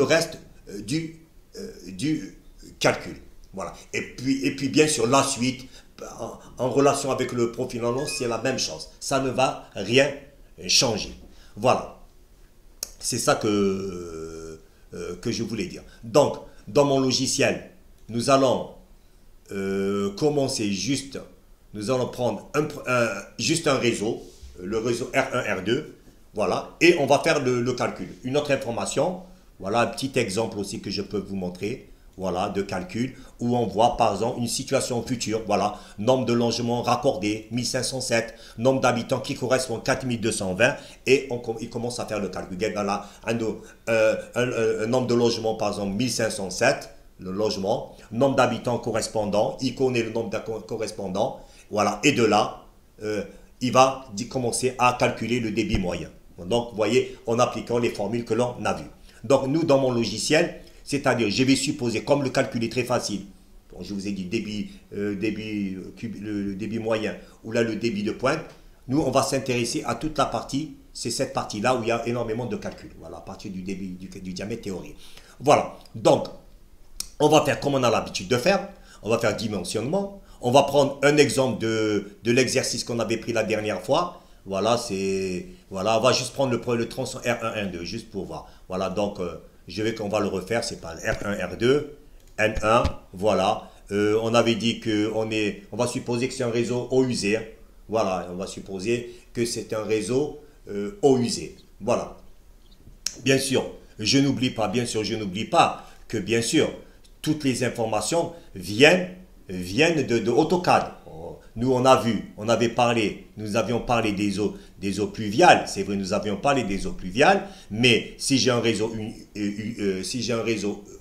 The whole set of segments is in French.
le reste du calcul. Voilà. Et puis, bien sûr, la suite, en relation avec le profil en long, c'est la même chose. Ça ne va rien changer. Voilà. C'est ça que je voulais dire. Donc, dans mon logiciel, nous allons commencer juste, nous allons prendre juste un réseau, le réseau R1, R2, voilà, et on va faire le calcul. Une autre information, voilà un petit exemple aussi que je peux vous montrer, voilà, de calcul, où on voit par exemple une situation future, voilà, nombre de logements raccordés, 1507, nombre d'habitants qui correspond à 4220, et il commence à faire le calcul. Voilà, un nombre de logements, par exemple 1507, le logement, nombre d'habitants correspondant, il connaît le nombre de correspondants, voilà, et de là, il va commencer à calculer le débit moyen. Donc, vous voyez, en appliquant les formules que l'on a vues. Donc, nous, dans mon logiciel, c'est-à-dire, je vais supposer, comme le calcul est très facile, bon, je vous ai dit le débit moyen, ou là, le débit de pointe, nous, on va s'intéresser à toute la partie, c'est cette partie-là où il y a énormément de calculs, voilà, à partir du débit du diamètre théorique. Voilà, donc, on va faire comme on a l'habitude de faire, on va faire dimensionnement, on va prendre un exemple de l'exercice qu'on avait pris la dernière fois. Voilà, voilà, on va juste prendre le tronçon R1, R2, juste pour voir. Voilà, donc, on va le refaire, c'est pas R1, R2, N1, voilà. On avait dit on va supposer que c'est un réseau eau usée. Hein. Voilà, on va supposer que c'est un réseau eau usée. Voilà. Bien sûr, je n'oublie pas que, bien sûr, toutes les informations viennent de AutoCAD. Nous, nous avions parlé des eaux pluviales. C'est vrai, nous avions parlé des eaux pluviales. Mais si j'ai un réseau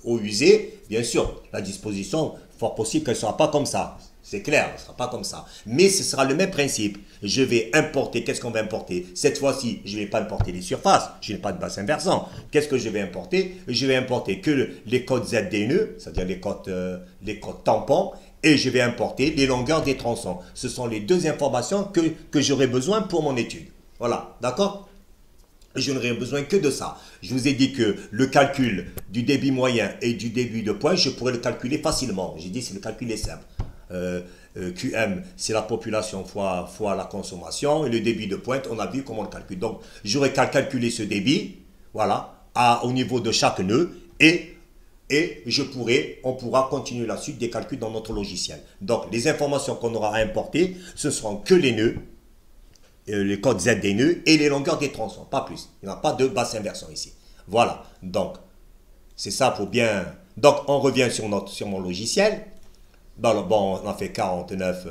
eau usée, bien sûr, la disposition, fort possible qu'elle ne sera pas comme ça. C'est clair, ce ne sera pas comme ça. Mais ce sera le même principe. Je vais importer, qu'est-ce qu'on va importer? Cette fois-ci, je ne vais pas importer les surfaces, je n'ai pas de bassin versant. Qu'est-ce que je vais importer? Je vais importer que les codes ZDNE, c'est-à-dire les codes tampons, et je vais importer les longueurs des tronçons. Ce sont les deux informations que j'aurai besoin pour mon étude. Voilà, d'accord? Je n'aurai besoin que de ça. Je vous ai dit que le calcul du débit moyen et du débit de pointe, je pourrais le calculer facilement. J'ai dit que le calcul est simple. QM, c'est la population fois la consommation, et le débit de pointe, on a vu comment on le calcule. Donc, j'aurais qu'à calculer ce débit, voilà, au niveau de chaque nœud, et on pourra continuer la suite des calculs dans notre logiciel. Donc, les informations qu'on aura à importer, ce seront que les nœuds, les codes Z des nœuds et les longueurs des tronçons, pas plus. Il n'y a pas de bassin versant ici. Voilà, donc, c'est ça pour bien... Donc, on revient sur mon logiciel. Bon, on a fait 49,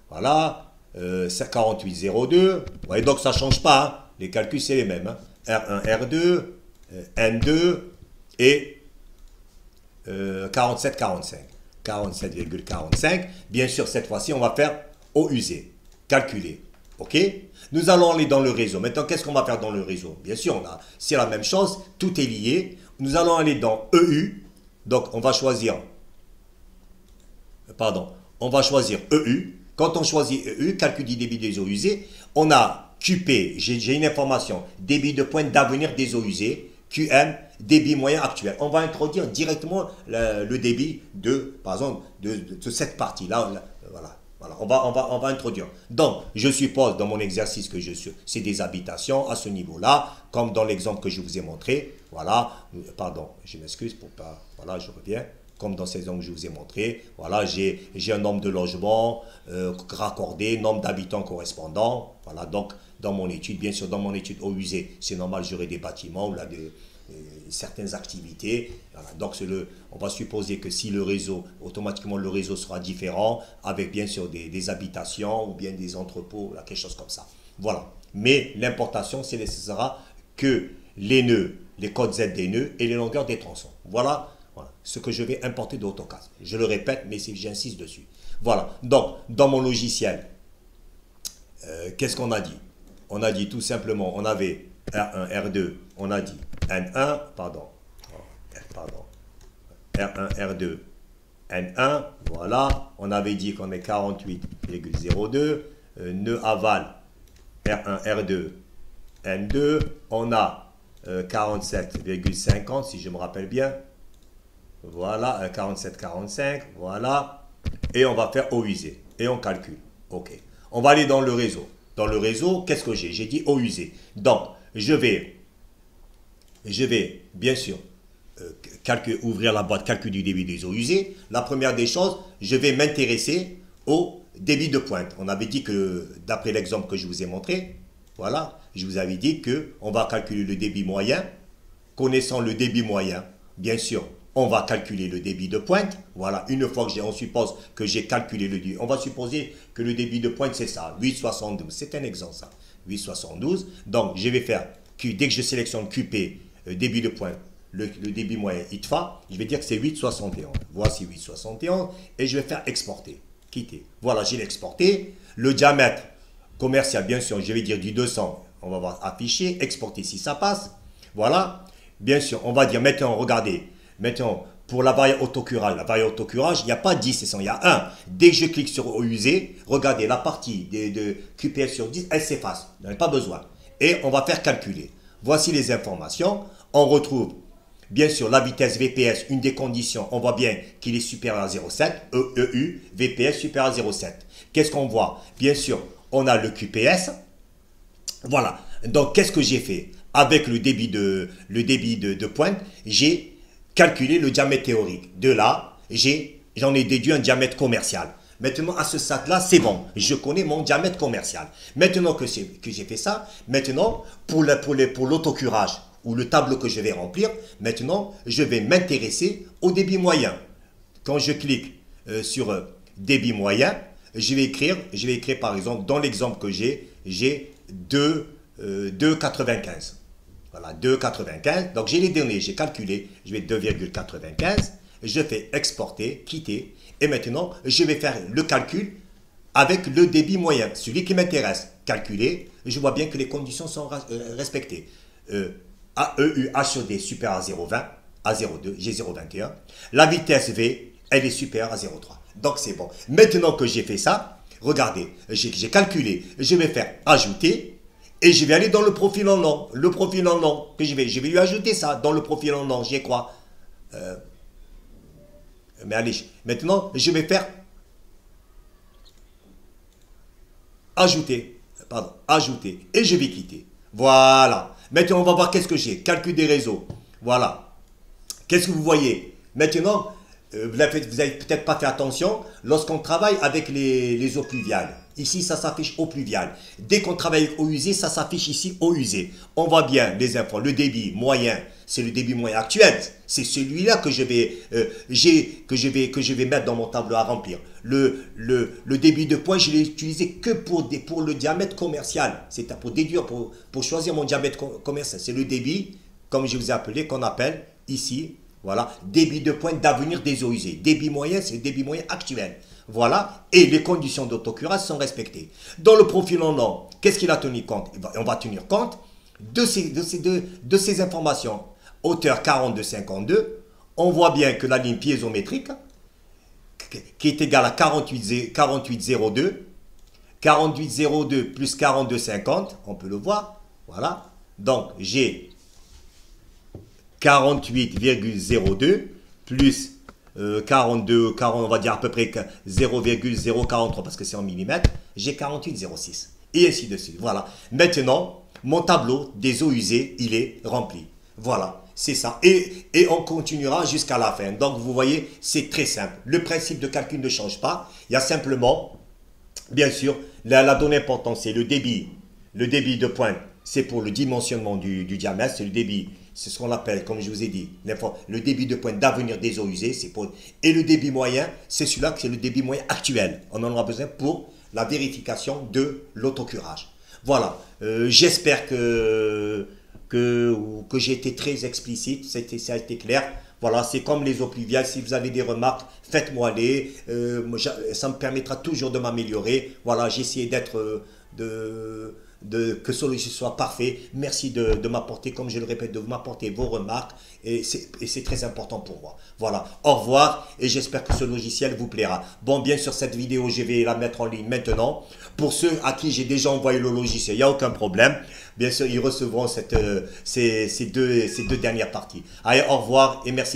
voilà, 4802. Vous voyez, donc ça ne change pas. Hein. Les calculs, c'est les mêmes. Hein. R1, R2, N2 et 47, 45. 47,45. Bien sûr, cette fois-ci, on va faire eau usée. Calculer. OK? Nous allons aller dans le réseau. Maintenant, qu'est-ce qu'on va faire dans le réseau? Bien sûr, c'est la même chose. Tout est lié. Nous allons aller dans EU. Donc, on va choisir... on va choisir EU. Quand on choisit EU, calcul du débit des eaux usées, on a QP, j'ai une information, débit de pointe d'avenir des eaux usées, QM, débit moyen actuel. On va introduire directement le débit par exemple, de cette partie-là. Voilà. On va introduire. Donc, je suppose dans mon exercice que c'est des habitations à ce niveau-là, comme dans l'exemple que je vous ai montré. Voilà. Pardon, je m'excuse pour pas... Voilà, je reviens. Comme dans ces exemples que je vous ai montré, voilà, j'ai un nombre de logements raccordés, nombre d'habitants correspondants. Voilà, donc dans mon étude, bien sûr, dans mon étude eau usée, c'est normal, j'aurai des bâtiments ou là certaines activités. Voilà, donc on va supposer que si le réseau, automatiquement le réseau sera différent, avec bien sûr des habitations ou bien des entrepôts, là, quelque chose comme ça. Voilà. Mais l'importation, ce sera que les nœuds, les codes Z des nœuds et les longueurs des tronçons. Voilà. Voilà, ce que je vais importer d'AutoCAD. Je le répète, mais j'insiste dessus. Voilà, donc, dans mon logiciel, qu'est-ce qu'on a dit? On a dit tout simplement, on avait R1, R2, on a dit N1, R1, R2, N1, voilà. On avait dit qu'on est 48,02, nœud aval, R1, R2, N2, on a 47,50 si je me rappelle bien. Voilà, 47,45, voilà. Et on va faire eau usée. Et on calcule. OK. On va aller dans le réseau. Dans le réseau, qu'est-ce que j'ai? J'ai dit eau usée. Donc, je vais bien sûr ouvrir la boîte calcul du débit des eaux usées. La première des choses, je vais m'intéresser au débit de pointe. On avait dit que, d'après l'exemple que je vous ai montré, voilà, je vous avais dit qu'on va calculer le débit moyen. Connaissant le débit moyen, bien sûr, on va calculer le débit de pointe. Voilà, une fois que on suppose que j'ai calculé le débit, on va supposer que le débit de pointe, c'est ça, 8,72. C'est un exemple, ça, 8,72. Donc, je vais faire, dès que je sélectionne QP, débit de pointe, le débit moyen ITFA, je vais dire que c'est 8,71. Voici 8,71 et je vais faire exporter, quitter. Voilà, j'ai l'exporté. Le diamètre commercial, bien sûr, je vais dire du 200. On va voir afficher, exporter si ça passe. Voilà. Bien sûr, on va dire, maintenant, regardez, maintenant, pour la variable autocurage, il n'y a pas 10 et 100, il y a 1. Dès que je clique sur eau usée, regardez, la partie de QPS sur 10, elle s'efface. Il n'y en a pas besoin. Et on va faire calculer. Voici les informations. On retrouve, bien sûr, la vitesse VPS, une des conditions, on voit bien qu'il est supérieur à 0,7, EU, VPS supérieur à 0,7. Qu'est-ce qu'on voit? Bien sûr, on a le QPS. Voilà. Donc, qu'est-ce que j'ai fait? Avec le débit de pointe, j'ai calculé le diamètre théorique. De là, j'en ai déduit un diamètre commercial. Maintenant, à ce stade-là, c'est bon. Je connais mon diamètre commercial. Maintenant que j'ai fait ça, maintenant, pour l'autocurage ou le tableau que je vais remplir, maintenant, je vais m'intéresser au débit moyen. Quand je clique sur débit moyen, je vais écrire par exemple, dans l'exemple que j'ai 2,95. Voilà, 2,95. Donc, j'ai les données, j'ai calculé, je vais 2,95. Je fais exporter, quitter. Et maintenant, je vais faire le calcul avec le débit moyen, celui qui m'intéresse. Calculer, je vois bien que les conditions sont respectées. AEU HOD supérieur à 0,20, à 0,2, j'ai 0,21. La vitesse V, elle est supérieure à 0,3. Donc, c'est bon. Maintenant que j'ai fait ça, regardez, j'ai calculé. Je vais faire ajouter. Et je vais aller dans le profil en long. Le profil en long, que je vais lui ajouter ça dans le profil en long. J'ai quoi? Mais allez, maintenant, je vais faire ajouter. Pardon, ajouter. Et je vais quitter. Voilà. Maintenant, on va voir qu'est-ce que j'ai. Calcul des réseaux. Voilà. Qu'est-ce que vous voyez? Maintenant, vous n'avez peut-être pas fait attention. Lorsqu'on travaille avec les eaux pluviales, ici, ça s'affiche eau pluviale. Dès qu'on travaille avec eau usée, ça s'affiche ici eau usée. On voit bien les infos. Le débit moyen, c'est le débit moyen actuel. C'est celui-là que je vais mettre dans mon tableau à remplir. Le débit de pointe, je l'ai utilisé que pour le diamètre commercial. C'est pour déduire, pour choisir mon diamètre commercial. C'est le débit, comme je vous ai appelé, qu'on appelle ici, voilà, débit de pointe d'avenir des eaux usées. Débit moyen, c'est le débit moyen actuel. Voilà, et les conditions d'autocurage sont respectées. Dans le profil en long, qu'est-ce qu'il a tenu compte? On va tenir compte de ces informations. Hauteur 42,52, on voit bien que la ligne piézométrique, qui est égale à 48,02, 48,02 plus 42,50, on peut le voir, voilà. Donc, j'ai 48,02 plus 42, 40, on va dire à peu près 0,043 parce que c'est en millimètres, j'ai 48,06 et ainsi de suite. Voilà. Maintenant, mon tableau des eaux usées, il est rempli. Voilà, c'est ça. Et on continuera jusqu'à la fin. Donc, vous voyez, c'est très simple. Le principe de calcul ne change pas. Il y a simplement, bien sûr, la donnée importante, c'est le débit. Le débit de pointe, c'est pour le dimensionnement du diamètre, c'est le débit. C'est ce qu'on appelle, comme je vous ai dit, le débit de pointe d'avenir des eaux usées. Et le débit moyen, c'est celui-là que c'est le débit moyen actuel. On en aura besoin pour la vérification de l'autocurage. Voilà. J'espère que j'ai été très explicite. Ça a été clair. Voilà, c'est comme les eaux pluviales. Si vous avez des remarques, faites-moi les. Ça me permettra toujours de m'améliorer. Voilà, j'ai essayé que ce logiciel soit parfait. Merci de m'apporter, comme je le répète, de m'apporter vos remarques. Et c'est très important pour moi. Voilà, au revoir et j'espère que ce logiciel vous plaira. Bon, bien sûr, cette vidéo, je vais la mettre en ligne maintenant. Pour ceux à qui j'ai déjà envoyé le logiciel, il n'y a aucun problème. Bien sûr, ils recevront ces deux dernières parties. Allez, au revoir et merci.